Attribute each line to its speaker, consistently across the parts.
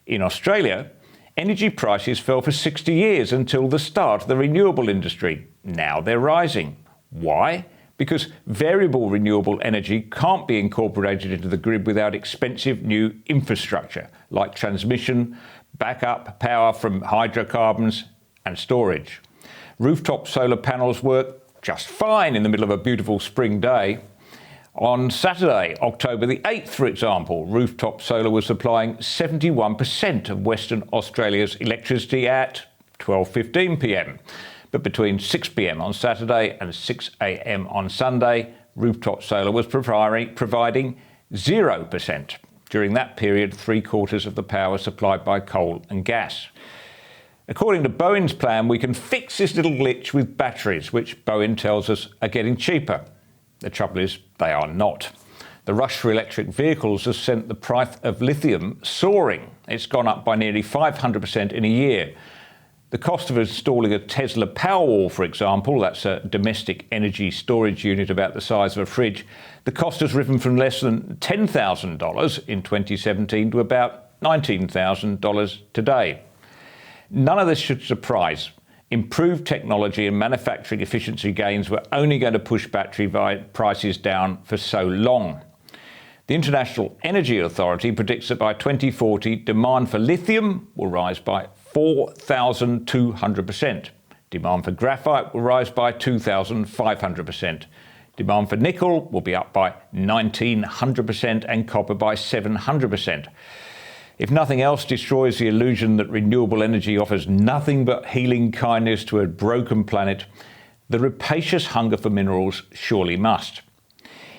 Speaker 1: In Australia, energy prices fell for 60 years until the start of the renewable industry. Now they're rising. Why? Because variable renewable energy can't be incorporated into the grid without expensive new infrastructure like transmission, backup power from hydrocarbons and storage. Rooftop solar panels work just fine in the middle of a beautiful spring day. On Saturday, October the 8th, for example, rooftop solar was supplying 71% of Western Australia's electricity at 12:15 p.m. But between 6 p.m. on Saturday and 6 a.m. on Sunday, rooftop solar was providing 0%. During that period, 3/4 of the power was supplied by coal and gas. According to Bowen's plan, we can fix this little glitch with batteries, which Bowen tells us are getting cheaper. The trouble is, they are not. The rush for electric vehicles has sent the price of lithium soaring. It's gone up by nearly 500% in a year. The cost of installing a Tesla Powerwall, for example, that's a domestic energy storage unit about the size of a fridge, the cost has risen from less than $10,000 in 2017 to about $19,000 today. None of this should surprise. Improved technology and manufacturing efficiency gains were only going to push battery prices down for so long. The International Energy Authority predicts that by 2040, demand for lithium will rise by 4,200%. Demand for graphite will rise by 2,500%. Demand for nickel will be up by 1,900% and copper by 700%. If nothing else destroys the illusion that renewable energy offers nothing but healing kindness to a broken planet, the rapacious hunger for minerals surely must.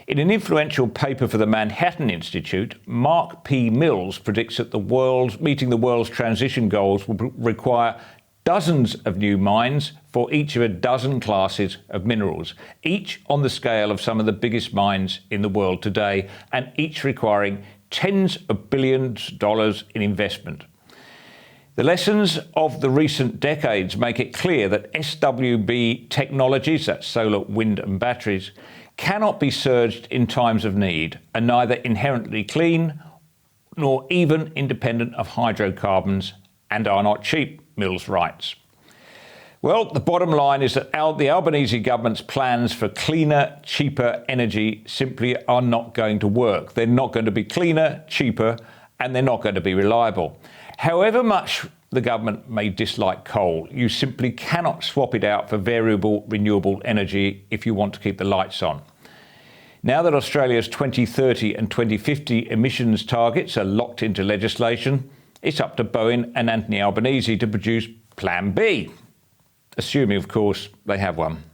Speaker 1: In an influential paper for the Manhattan Institute, Mark P. Mills predicts that meeting the world's transition goals will require dozens of new mines for each of a dozen classes of minerals, each on the scale of some of the biggest mines in the world today, and each requiring tens of billions of dollars in investment. The lessons of the recent decades make it clear that SWB technologies, that's solar, wind and batteries, cannot be surged in times of need, are neither inherently clean nor even independent of hydrocarbons, and are not cheap, Mills writes. Well, the bottom line is that the Albanese government's plans for cleaner, cheaper energy simply are not going to work. They're not going to be cleaner, cheaper, and they're not going to be reliable. However much the government may dislike coal, you simply cannot swap it out for variable renewable energy if you want to keep the lights on. Now that Australia's 2030 and 2050 emissions targets are locked into legislation, it's up to Bowen and Anthony Albanese to produce Plan B. Assuming, of course, they have one.